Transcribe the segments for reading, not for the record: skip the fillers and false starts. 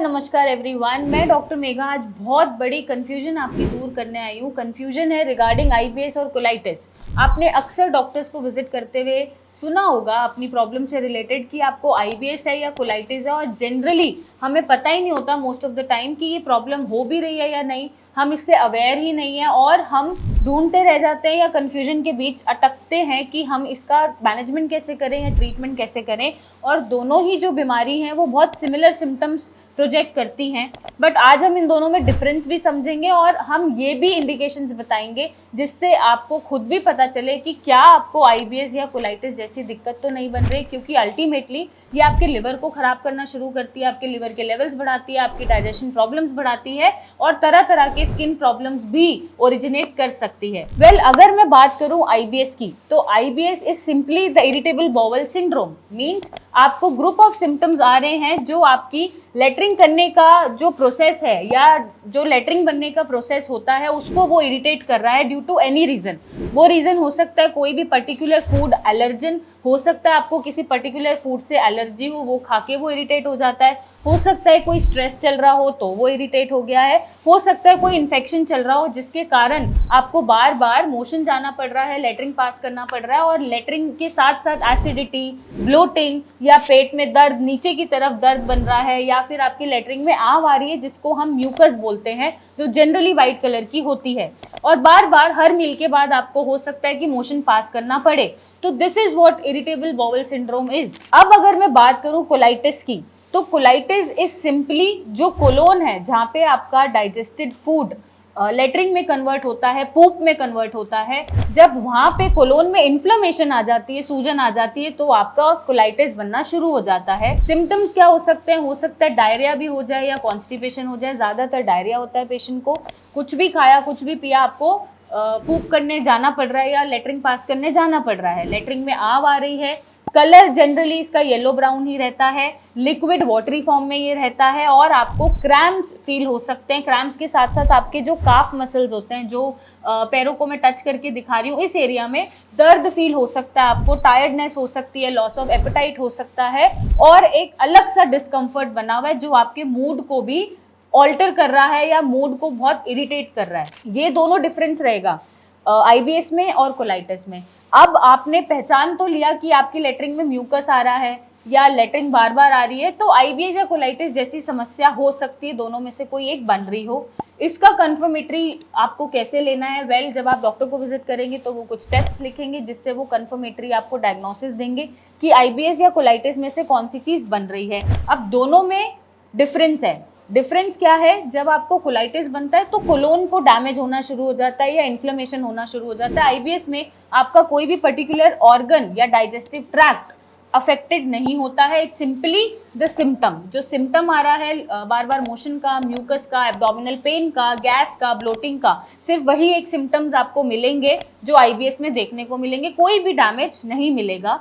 नमस्कार एवरीवन, मैं डॉक्टर मेघा आज बहुत बड़ी कंफ्यूजन आपकी दूर करने आई हूँ। कंफ्यूजन है रिगार्डिंग आईबीएस और कोलाइटिस। आपने अक्सर डॉक्टर्स को विजिट करते हुए सुना होगा अपनी प्रॉब्लम से रिलेटेड कि आपको आईबीएस है या कोलाइटिस है, और जनरली हमें पता ही नहीं होता मोस्ट ऑफ द टाइम कि ये प्रॉब्लम हो भी रही है या नहीं। हम इससे अवेयर ही नहीं है और हम ढूंढते रह जाते हैं या कंफ्यूजन के बीच अटकते हैं कि हम इसका मैनेजमेंट कैसे करें या ट्रीटमेंट कैसे करें। और दोनों ही जो बीमारी हैं वो बहुत सिमिलर सिम्टम्स प्रोजेक्ट करती हैं, बट आज हम इन दोनों में डिफरेंस भी समझेंगे और हम ये भी इंडिकेशंस बताएंगे जिससे आपको खुद भी पता चले कि क्या आपको आईबीएस या कोलाइटिस जैसी दिक्कत तो नहीं बन रही, क्योंकि अल्टीमेटली ये आपके लिवर को खराब करना शुरू करती है, आपके लिवर के लेवल्स बढ़ाती है, आपकी डाइजेशन प्रॉब्लम्स बढ़ाती है और तरह तरह के स्किन प्रॉब्लम्स भी ओरिजिनेट कर सकती है। अगर मैं बात करूं आईबीएस की, तो IBS is simply the irritable bowel syndrome. Means आपको ग्रुप ऑफ सिम्टम्स आ रहे हैं जो आपकी लेटरिंग करने का जो प्रोसेस है या जो लेटरिंग बनने का प्रोसेस होता है उसको वो इरिटेट कर रहा है ड्यू टू एनी रीजन। वो रीजन हो सकता है कोई भी पर्टिकुलर फूड एलर्जन, हो सकता है आपको किसी पर्टिकुलर फूड से एलर्जी हो, वो खा के वो इरिटेट हो जाता है, हो सकता है कोई स्ट्रेस चल रहा हो तो वो इरिटेट हो गया है, हो सकता है कोई इन्फेक्शन चल रहा हो जिसके कारण आपको बार बार मोशन जाना पड़ रहा है, लेटरिंग पास करना पड़ रहा है, और लेटरिंग के साथ साथ एसिडिटी, ब्लोटिंग या पेट में दर्द, नीचे की तरफ दर्द बन रहा है, या फिर आपकी लेटरिंग में आव आ रही है जिसको हम म्यूकस बोलते हैं, जो जनरली वाइट कलर की होती है, और बार बार हर मील के बाद आपको हो सकता है कि मोशन पास करना पड़े। तो this is what irritable bowel syndrome is. अब अगर मैं बात करूं कोलाइटिस की, तो कोलाइटिस इज सिंपली जो कोलोन है जहाँ पे आपका डाइजेस्टेड फूड लेटरिंग में कन्वर्ट होता है, पूप में कन्वर्ट होता है, जब वहाँ पे कोलोन में इन्फ्लेमेशन आ जाती है, सूजन आ जाती है, तो आपका कोलाइटिस बनना शुरू हो जाता है। सिम्टम्स क्या हो सकते हैं? हो सकता है डायरिया भी हो जाए या कॉन्स्टिपेशन हो जाए। ज़्यादातर डायरिया होता है पेशेंट को, कुछ भी खाया कुछ भी पिया आपको पूप करने जाना पड़ रहा है या लेटरिंग पास करने जाना पड़ रहा है, लेटरिंग में आव आ रही है, कलर जनरली इसका येलो ब्राउन ही रहता है, लिक्विड वाटरी फॉर्म में ये रहता है, और आपको क्रैम्प्स फील हो सकते हैं। क्रैम्प्स के साथ साथ आपके जो काफ मसल्स होते हैं, जो पैरों को मैं टच करके दिखा रही हूँ, इस एरिया में दर्द फील हो सकता है आपको, टायर्डनेस हो सकती है, लॉस ऑफ एपेटाइट हो सकता है, और एक अलग सा डिस्कम्फर्ट बना हुआ है जो आपके मूड को भी ऑल्टर कर रहा है या मूड को बहुत इरिटेट कर रहा है। ये दोनों डिफरेंस रहेगा आईबीएस में और कोलाइटिस में। अब आपने पहचान तो लिया कि आपकी लेटरिंग में म्यूकस आ रहा है या लेटरिंग बार बार आ रही है, तो आईबीएस या कोलाइटिस जैसी समस्या हो सकती है, दोनों में से कोई एक बन रही हो। इसका कंफर्मेटरी आपको कैसे लेना है? जब आप डॉक्टर को विजिट करेंगे तो वो कुछ टेस्ट लिखेंगे जिससे वो कंफर्मेटरी आपको डायग्नोसिस देंगे कि आईबीएस या कोलाइटिस में से कौन सी चीज़ बन रही है। अब दोनों में डिफरेंस है। डिफरेंस क्या है? जब आपको कोलाइटिस बनता है तो कोलोन को डैमेज होना शुरू हो जाता है या इन्फ्लेमेशन होना शुरू हो जाता है। आईबीएस में आपका कोई भी पर्टिकुलर ऑर्गन या डाइजेस्टिव ट्रैक्ट अफेक्टेड नहीं होता है। इट्स सिंपली द सिम्टम, जो सिम्टम आ रहा है बार बार मोशन का, म्यूकस का, एब्डोमिनल पेन का, गैस का, ब्लोटिंग का, सिर्फ वही एक सिम्टम्स आपको मिलेंगे जो आईबीएस में देखने को मिलेंगे, कोई भी डैमेज नहीं मिलेगा।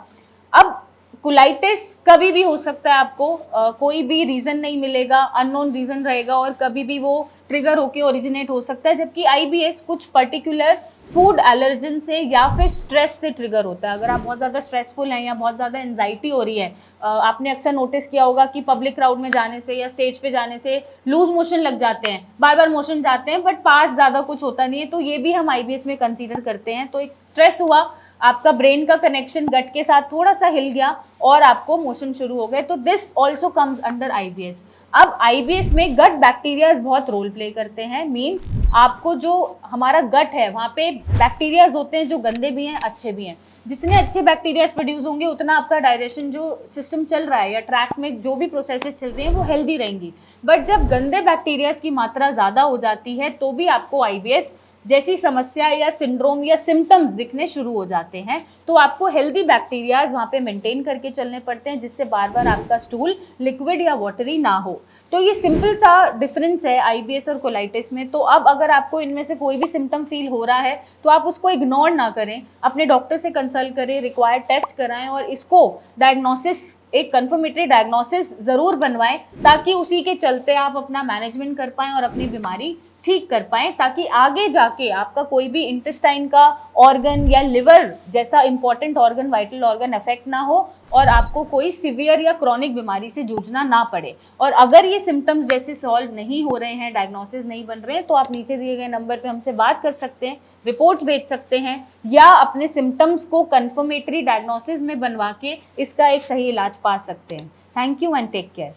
अब कोलाइटिस कभी भी हो सकता है, आपको कोई भी रीज़न नहीं मिलेगा, अननोन रीज़न रहेगा और कभी भी वो ट्रिगर होके ओरिजिनेट हो सकता है, जबकि आईबीएस कुछ पर्टिकुलर फूड एलर्जन से या फिर स्ट्रेस से ट्रिगर होता है। अगर आप बहुत ज़्यादा स्ट्रेसफुल हैं या बहुत ज़्यादा एंजाइटी हो रही है, आपने अक्सर नोटिस किया होगा कि पब्लिक क्राउड में जाने से या स्टेज पे जाने से लूज मोशन लग जाते हैं, बार बार मोशन जाते हैं, बट पास ज़्यादा कुछ होता नहीं है, तो ये भी हम आईबीएस में कंसीडर करते हैं। तो एक स्ट्रेस हुआ, आपका ब्रेन का कनेक्शन गट के साथ थोड़ा सा हिल गया और आपको मोशन शुरू हो गए, तो this also comes under IBS. अब आईबीएस में गट बैक्टीरियाज बहुत रोल प्ले करते हैं। मीन्स आपको जो हमारा गट है वहाँ पे बैक्टीरियाज होते हैं जो गंदे भी हैं अच्छे भी हैं। जितने अच्छे बैक्टीरियाज प्रोड्यूस होंगे उतना आपका डाइजेशन जो सिस्टम चल रहा है या ट्रैक में जो भी प्रोसेसेस चल रही हैं वो हेल्दी रहेंगी। बट जब गंदे बैक्टीरियाज की मात्रा ज़्यादा हो जाती है तो भी आपको आईबीएस जैसी समस्या या सिंड्रोम या सिम्टम्स दिखने शुरू हो जाते हैं। तो आपको हेल्दी बैक्टीरियाज वहाँ पे मेंटेन करके चलने पड़ते हैं जिससे बार बार आपका स्टूल लिक्विड या वाटरी ना हो। तो ये सिंपल सा डिफरेंस है आईबीएस और कोलाइटिस में। तो अब अगर आपको इनमें से कोई भी सिम्टम फील हो रहा है तो आप उसको इग्नोर ना करें, अपने डॉक्टर से कंसल्ट करें, रिक्वायर्ड टेस्ट कराएं और इसको डायग्नोसिस, एक कंफर्मेटरी डायग्नोसिस ज़रूर बनवाएं ताकि उसी के चलते आप अपना मैनेजमेंट कर पाएँ और अपनी बीमारी ठीक कर पाएँ, ताकि आगे जाके आपका कोई भी इंटेस्टाइन का ऑर्गन या लिवर जैसा important organ, vital organ affect ना हो और आपको कोई सीवियर या क्रॉनिक बीमारी से जूझना ना पड़े। और अगर ये सिम्टम्स जैसे सॉल्व नहीं हो रहे हैं, डायग्नोसिस नहीं बन रहे हैं, तो आप नीचे दिए गए नंबर पे हमसे बात कर सकते हैं, रिपोर्ट्स भेज सकते हैं, या अपने सिम्टम्स को कंफर्मेटरी डायग्नोसिस में बनवा के इसका एक सही इलाज पा सकते हैं। Thank you and take care.